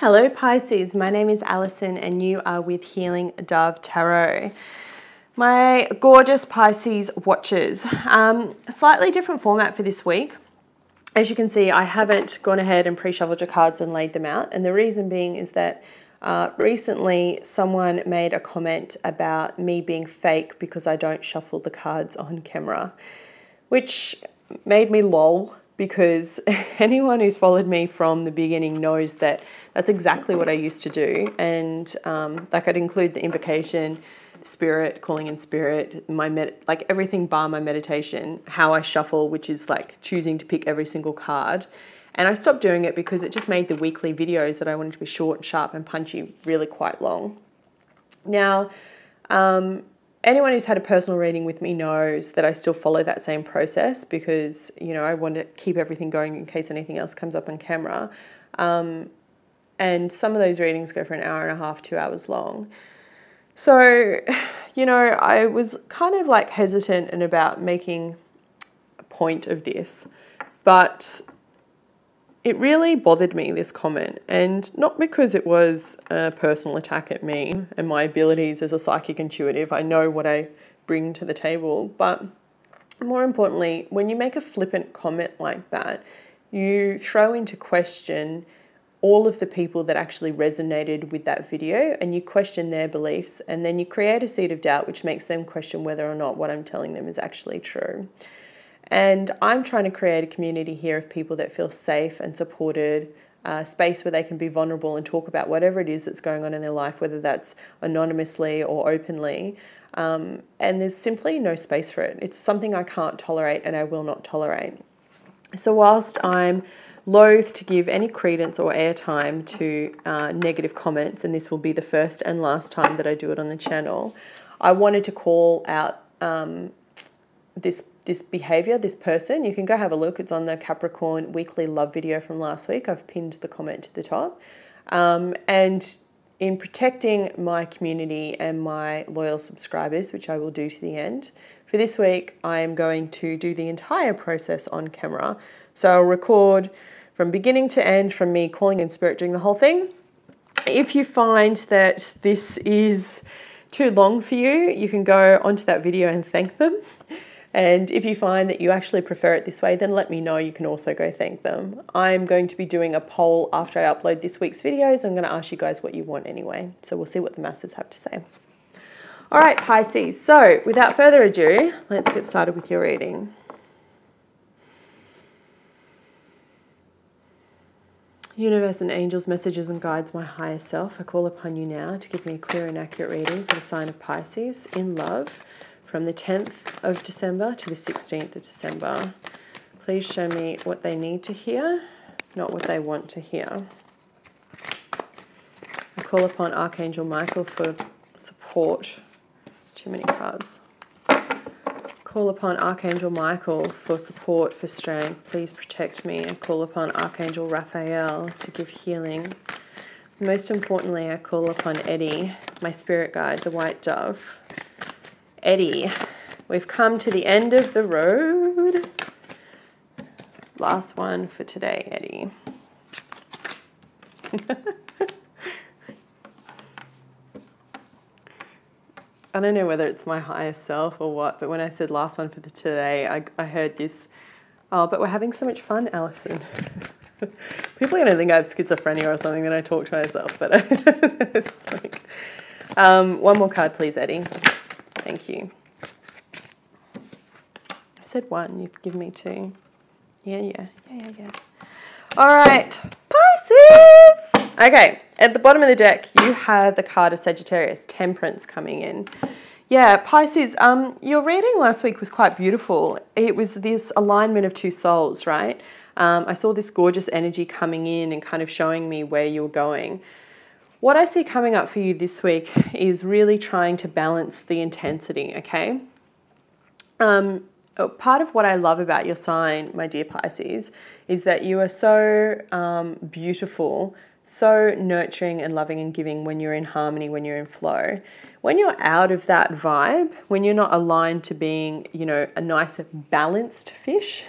Hello Pisces, my name is Alison and you are with Healing Dove Tarot. My gorgeous Pisces watchers, slightly different format for this week. As you can see, I haven't gone ahead and pre-shuffled your cards and laid them out, and the reason being is that recently someone made a comment about me being fake because I don't shuffle the cards on camera, which made me lol, because anyone who's followed me from the beginning knows that that's exactly what I used to do. And like I'd include the invocation, spirit, calling in spirit, like everything bar my meditation, how I shuffle, which is like choosing to pick every single card. And I stopped doing it because it just made the weekly videos that I wanted to be short and sharp and punchy really quite long. Now, anyone who's had a personal reading with me knows that I still follow that same process because, you know, I want to keep everything going in case anything else comes up on camera. And some of those readings go for an hour and a half, 2 hours long. So, you know, I was kind of like hesitant and about making a point of this, but it really bothered me, this comment, and not because it was a personal attack at me and my abilities as a psychic intuitive. I know what I bring to the table, but more importantly, when you make a flippant comment like that, you throw into question all of the people that actually resonated with that video, and you question their beliefs, and then you create a seed of doubt which makes them question whether or not what I'm telling them is actually true. And I'm trying to create a community here of people that feel safe and supported, a space where they can be vulnerable and talk about whatever it is that's going on in their life, whether that's anonymously or openly. And there's simply no space for it. It's something I can't tolerate and I will not tolerate. So whilst I'm loath to give any credence or airtime to negative comments, and this will be the first and last time that I do it on the channel, I wanted to call out this behavior, this person. You can go have a look. It's on the Capricorn weekly love video from last week. I've pinned the comment to the top. And in protecting my community and my loyal subscribers, which I will do to the end, for this week, I am going to do the entire process on camera. So I'll record from beginning to end, from me calling in spirit, doing the whole thing. If you find that this is too long for you, you can go onto that video and thank them. And if you find that you actually prefer it this way, then let me know. You can also go thank them. I'm going to be doing a poll after I upload this week's videos. I'm going to ask you guys what you want anyway. So we'll see what the masses have to say. All right, Pisces. So without further ado, let's get started with your reading. Universe and angels, messages and guides, my higher self, I call upon you now to give me a clear and accurate reading for the sign of Pisces in love, from the 10th of December to the 16th of December. Please show me what they need to hear, not what they want to hear. I call upon Archangel Michael for support. Too many cards. Call upon Archangel Michael for support, for strength. Please protect me. I call upon Archangel Raphael to give healing. Most importantly, I call upon Eddie, my spirit guide, the white dove. Eddie, we've come to the end of the road. Last one for today, Eddie. I don't know whether it's my higher self or what, but when I said last one for the today, I heard this. Oh, but we're having so much fun, Alison. People are going to think I have schizophrenia or something when I talk to myself, but it's like, one more card, please, Eddie. Thank you. I said one, you've given me two. Yeah. All right, Pisces. Okay, at the bottom of the deck, you have the card of Sagittarius, Temperance, coming in. Yeah, Pisces, your reading last week was quite beautiful. It was this alignment of two souls, right? I saw this gorgeous energy coming in and kind of showing me where you're going. What I see coming up for you this week is really trying to balance the intensity, okay? Part of what I love about your sign, my dear Pisces, is that you are so beautiful, so nurturing and loving and giving when you're in harmony, when you're in flow. When you're out of that vibe, when you're not aligned to being, you know, a nice balanced fish,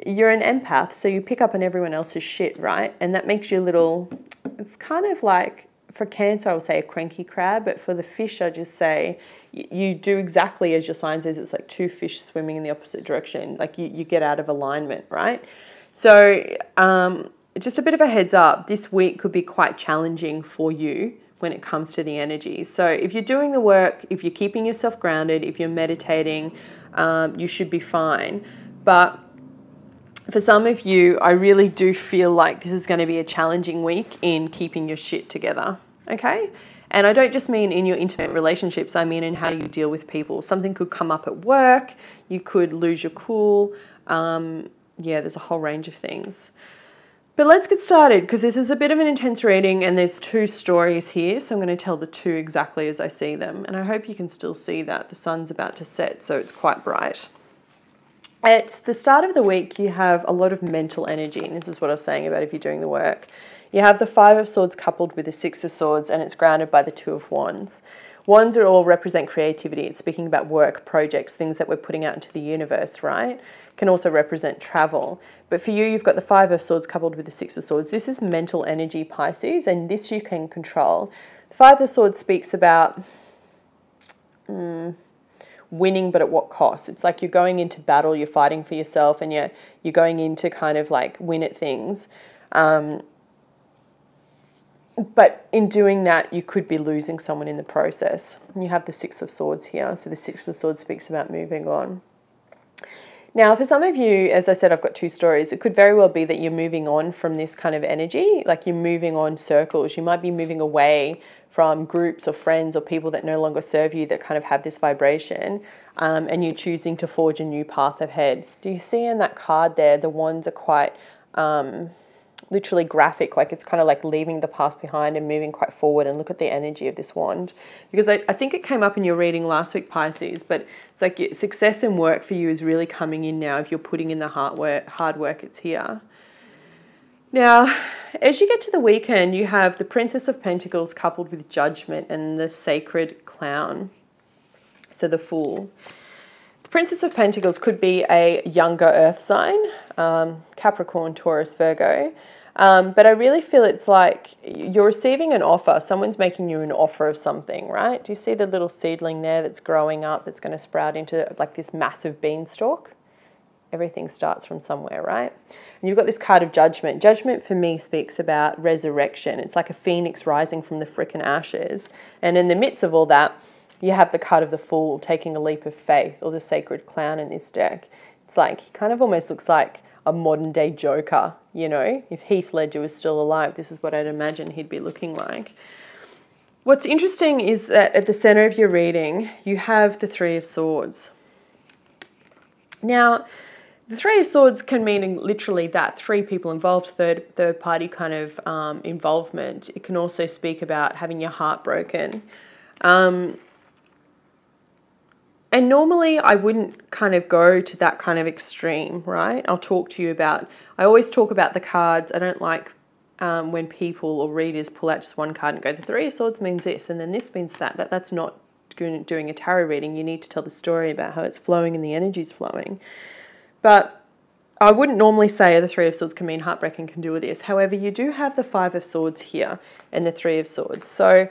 you're an empath, so you pick up on everyone else's shit, right? And that makes you a little, it's kind of like, for Cancer, I would say a cranky crab, but for the fish, I just say you do exactly as your sign says. It's like two fish swimming in the opposite direction. Like you get out of alignment, right? So just a bit of a heads up, this week could be quite challenging for you when it comes to the energy. So if you're doing the work, if you're keeping yourself grounded, if you're meditating, you should be fine. But for some of you, I really do feel like this is going to be a challenging week in keeping your shit together, okay? And I don't just mean in your intimate relationships, I mean in how you deal with people. Something could come up at work, you could lose your cool. Yeah, there's a whole range of things. But let's get started, because this is a bit of an intense reading and there's two stories here. So I'm going to tell the two exactly as I see them. And I hope you can still see that. The sun's about to set, so it's quite bright. At the start of the week, you have a lot of mental energy, and this is what I was saying about if you're doing the work. You have the Five of Swords coupled with the Six of Swords, and it's grounded by the Two of Wands. Wands are all represent creativity. It's speaking about work, projects, things that we're putting out into the universe, right? Can also represent travel. But for you, you've got the Five of Swords coupled with the Six of Swords. This is mental energy, Pisces, and this you can control. The Five of Swords speaks about winning, but at what cost? It's like you're going into battle, you're fighting for yourself, and you're going in to kind of like win at things. But in doing that, you could be losing someone in the process. And you have the Six of Swords here. So the Six of Swords speaks about moving on. Now, for some of you, as I said, I've got two stories. It could very well be that you're moving on from this kind of energy, like you're moving on circles. You might be moving away from groups or friends or people that no longer serve you, that kind of have this vibration, and you're choosing to forge a new path ahead. Do you see in that card there, the wands are quite literally graphic, like it's kind of like leaving the past behind and moving quite forward. And look at the energy of this wand, because I think it came up in your reading last week, Pisces, but it's like success and work for you is really coming in now. If you're putting in the hard work, it's here. Now, as you get to the weekend, you have the Princess of Pentacles coupled with Judgment and the Sacred Clown, so the Fool. The Princess of Pentacles could be a younger earth sign, Capricorn, Taurus, Virgo. But I really feel it's like you're receiving an offer. Someone's making you an offer of something, right? Do you see the little seedling there that's growing up, that's going to sprout into like this massive beanstalk? Everything starts from somewhere, right? And you've got this card of Judgment. Judgment for me speaks about resurrection. It's like a phoenix rising from the frickin' ashes. And in the midst of all that, you have the card of the Fool taking a leap of faith, or the Sacred Clown in this deck. It's like, he kind of almost looks like a modern day Joker, you know? If Heath Ledger was still alive, this is what I'd imagine he'd be looking like. What's interesting is that at the center of your reading, you have the Three of Swords. Now, the Three of Swords can mean literally that, three people involved, third party kind of involvement. It can also speak about having your heart broken. And normally I wouldn't kind of go to that kind of extreme, right? I'll talk to you about, I always talk about the cards. I don't like when people or readers pull out just one card and go, the Three of Swords means this, and then this means that. That's not doing a tarot reading. You need to tell the story about how it's flowing and the energy's flowing. But I wouldn't normally say the Three of Swords can mean heartbreak and can do with this. However, you do have the Five of Swords here and the Three of Swords. So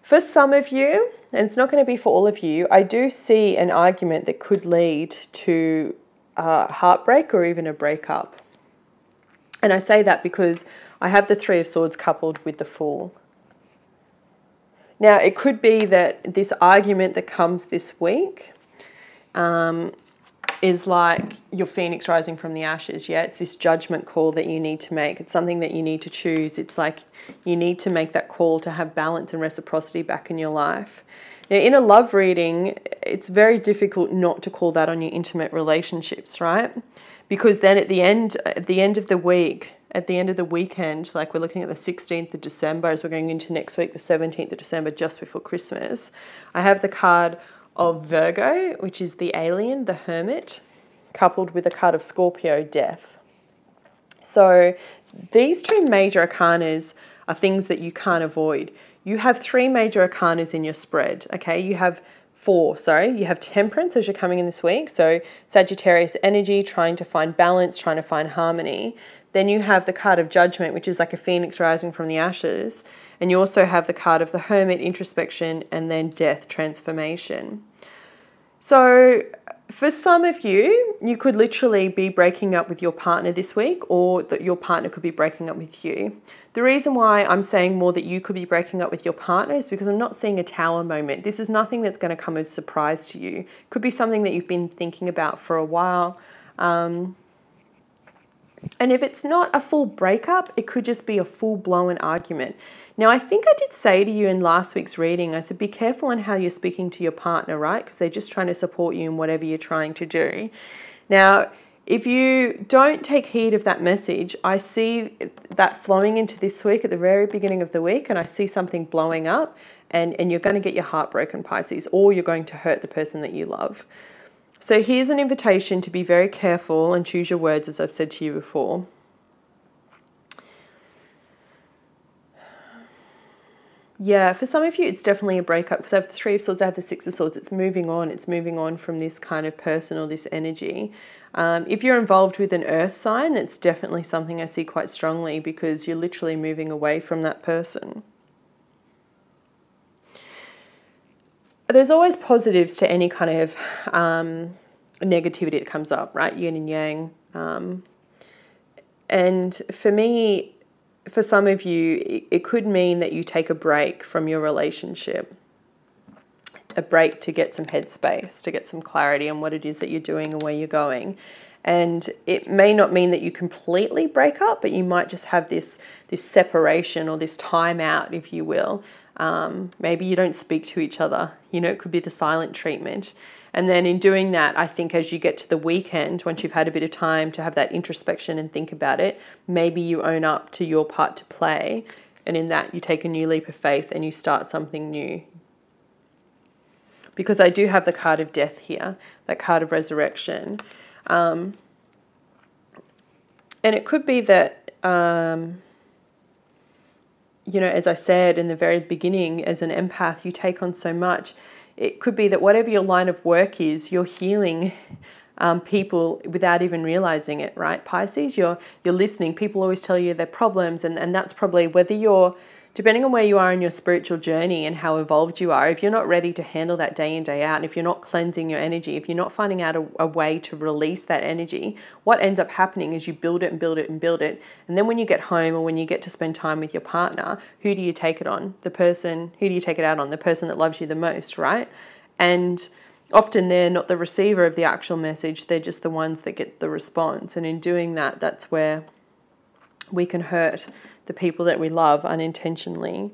for some of you, and it's not going to be for all of you, I do see an argument that could lead to heartbreak or even a breakup. And I say that because I have the Three of Swords coupled with the Fool. Now, it could be that this argument that comes this week is like your phoenix rising from the ashes. Yeah, it's this judgment call that you need to make. It's something that you need to choose. It's like you need to make that call to have balance and reciprocity back in your life. Now, in a love reading, it's very difficult not to call that on your intimate relationships, right? Because then at the end of the week, at the end of the weekend, like we're looking at the 16th of December, as we're going into next week, the 17th of December, just before Christmas, I have the card of Virgo, which is the alien, the hermit, coupled with a card of Scorpio, death. So these two major arcanas are things that you can't avoid. You have three major arcanas in your spread, okay? You have you have Temperance as you're coming in this week. So Sagittarius energy, trying to find balance, trying to find harmony. Then you have the card of Judgment, which is like a phoenix rising from the ashes. And you also have the card of the Hermit, introspection, and then Death, transformation. So for some of you, you could literally be breaking up with your partner this week, or that your partner could be breaking up with you. The reason why I'm saying more that you could be breaking up with your partner is because I'm not seeing a Tower moment. This is nothing that's going to come as a surprise to you. It could be something that you've been thinking about for a while. And if it's not a full breakup, it could just be a full-blown argument. Now, I think I did say to you in last week's reading, I said, be careful on how you're speaking to your partner, right? Because they're just trying to support you in whatever you're trying to do. Now, if you don't take heed of that message, I see that flowing into this week at the very beginning of the week, and I see something blowing up, and you're going to get your heart broken, Pisces, or you're going to hurt the person that you love. So here's an invitation to be very careful and choose your words, as I've said to you before. Yeah, for some of you, it's definitely a breakup, because I have the Three of Swords, I have the Six of Swords. It's moving on from this kind of person or this energy. If you're involved with an earth sign, that's definitely something I see quite strongly, because you're literally moving away from that person. There's always positives to any kind of negativity that comes up, right? Yin and yang. And for me, for some of you, it could mean that you take a break from your relationship. A break to get some headspace, to get some clarity on what it is that you're doing and where you're going. And it may not mean that you completely break up, but you might just have this separation or this time out, if you will. Maybe you don't speak to each other. You know, it could be the silent treatment. And then in doing that, I think as you get to the weekend, once you've had a bit of time to have that introspection and think about it, maybe you own up to your part to play. And in that, you take a new leap of faith and you start something new. Because I do have the card of Death here, that card of resurrection. And it could be that, you know, as I said in the very beginning, as an empath, you take on so much. It could be that whatever your line of work is, you're healing people without even realizing it, right, Pisces? You're listening. People always tell you their problems, and that's probably whether you're, depending on where you are in your spiritual journey and how evolved you are, if you're not ready to handle that day in, day out, and if you're not cleansing your energy, if you're not finding out a way to release that energy, what ends up happening is you build it and build it and build it. And then when you get home or when you get to spend time with your partner, who do you take it on? Who do you take it out on? The person that loves you the most, right? And often they're not the receiver of the actual message. They're just the ones that get the response. And in doing that, that's where we can hurt the people that we love unintentionally.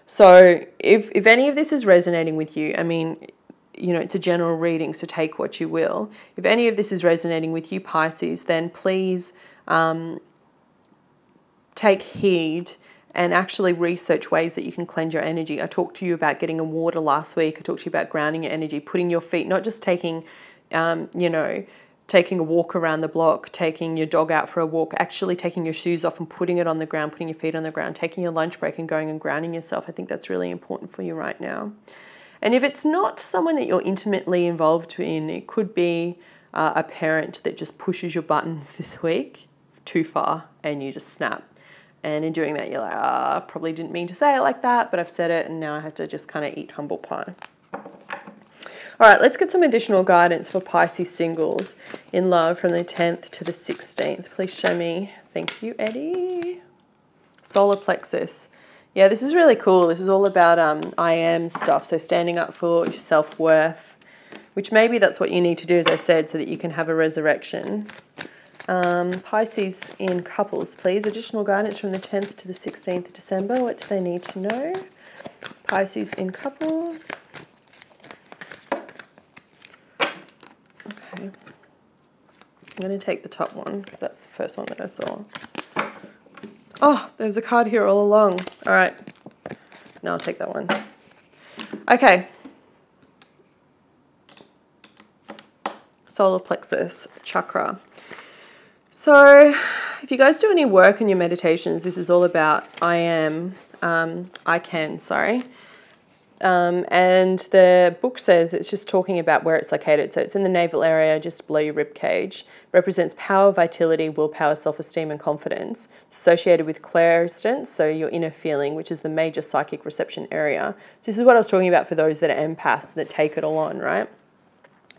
So if any of this is resonating with you, I mean, you know, it's a general reading, so take what you will. If any of this is resonating with you, Pisces, then please take heed and actually research ways that you can cleanse your energy. I talked to you about getting a water last week. I talked to you about grounding your energy, putting your feet, not just taking, you know, taking a walk around the block, taking your dog out for a walk, actually taking your shoes off and putting it on the ground, putting your feet on the ground, taking your lunch break and going and grounding yourself. I think that's really important for you right now. And if it's not someone that you're intimately involved in, it could be a parent that just pushes your buttons this week too far and you just snap. And in doing that, you're like, I probably didn't mean to say it like that, but I've said it and now I have to just kind of eat humble pie. All right, let's get some additional guidance for Pisces singles in love from the 10th to the 16th. Please show me. Thank you, Eddie. Solar plexus. Yeah, this is really cool. This is all about I am stuff. So standing up for your self-worth, which maybe that's what you need to do, as I said, so that you can have a resurrection. Pisces in couples, please. Additional guidance from the 10th to the 16th of December. What do they need to know? Pisces in couples. Okay. I'm going to take the top one because that's the first one that I saw. Oh, there's a card here all along. All right. Now I'll take that one. Okay. Solar plexus chakra. So if you guys do any work in your meditations, this is all about I can. and the book says it's just talking about where it's located. So it's in the navel area, just below your rib cage. Represents power, vitality, willpower, self-esteem, and confidence. It's associated with clairstance, so your inner feeling, which is the major psychic reception area. So this is what I was talking about for those that are empaths that take it all on, right?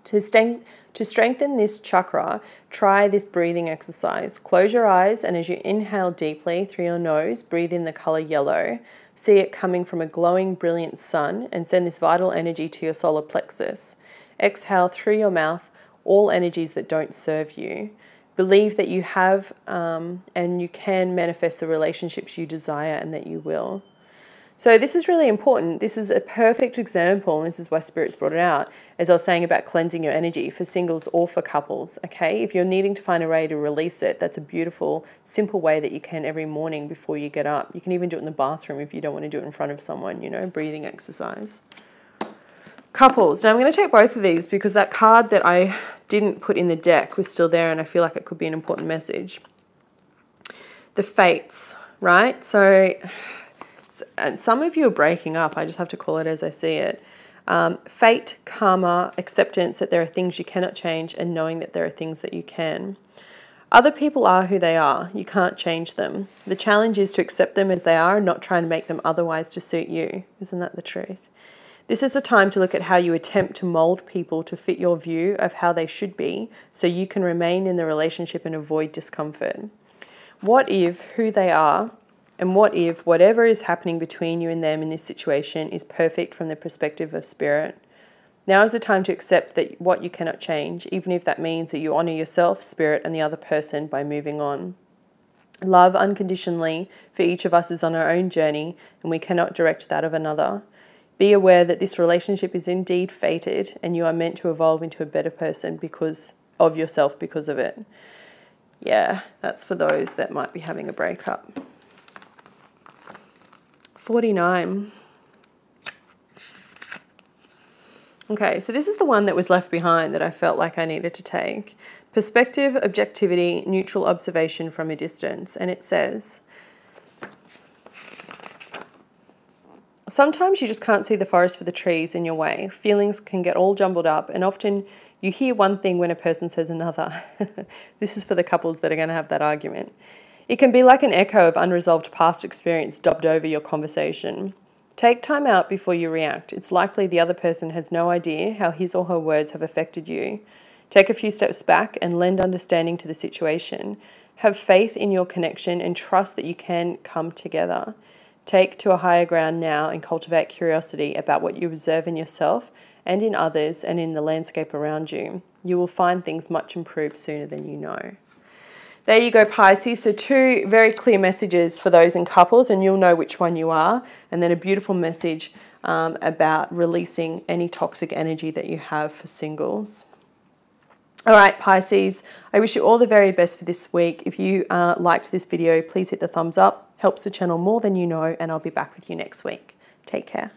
To strengthen this chakra, try this breathing exercise. Close your eyes, and as you inhale deeply through your nose, breathe in the color yellow. See it coming from a glowing, brilliant sun, and send this vital energy to your solar plexus. Exhale through your mouth all energies that don't serve you. Believe that you have and you can manifest the relationships you desire and that you will. So this is really important. This is a perfect example, and this is why Spirit's brought it out, as I was saying about cleansing your energy for singles or for couples, okay? If you're needing to find a way to release it, that's a beautiful, simple way that you can every morning before you get up. You can even do it in the bathroom if you don't want to do it in front of someone, you know, breathing exercise. Couples. Now I'm going to take both of these because that card that I didn't put in the deck was still there, and I feel like it could be an important message. The fates, right? So some of you are breaking up. I just have to call it as I see it. Fate, karma, acceptance that there are things you cannot change, and knowing that there are things that you can. Other people are who they are. You can't change them. The challenge is to accept them as they are and not try and make them otherwise to suit you. Isn't that the truth? This is a time to look at how you attempt to mold people to fit your view of how they should be so you can remain in the relationship and avoid discomfort. What if who they are, and what if whatever is happening between you and them in this situation is perfect from the perspective of Spirit? Now is the time to accept that what you cannot change, even if that means that you honour yourself, Spirit, and the other person by moving on. Love unconditionally, for each of us is on our own journey, and we cannot direct that of another. Be aware that this relationship is indeed fated, and you are meant to evolve into a better person because of yourself because of it. Yeah, that's for those that might be having a breakup. 49. Okay, so this is the one that was left behind that I felt like I needed to take. Perspective, objectivity, neutral observation from a distance. And it says, sometimes you just can't see the forest for the trees in your way. Feelings can get all jumbled up, and often you hear one thing when a person says another. This is for the couples that are going to have that argument. It can be like an echo of unresolved past experience dubbed over your conversation. Take time out before you react. It's likely the other person has no idea how his or her words have affected you. Take a few steps back and lend understanding to the situation. Have faith in your connection and trust that you can come together. Take to a higher ground now and cultivate curiosity about what you observe in yourself and in others and in the landscape around you. You will find things much improved sooner than you know. There you go, Pisces. So 2 very clear messages for those in couples, and you'll know which one you are. And then a beautiful message about releasing any toxic energy that you have for singles. All right, Pisces, I wish you all the very best for this week. If you liked this video, please hit the thumbs up. Helps the channel more than you know, and I'll be back with you next week. Take care.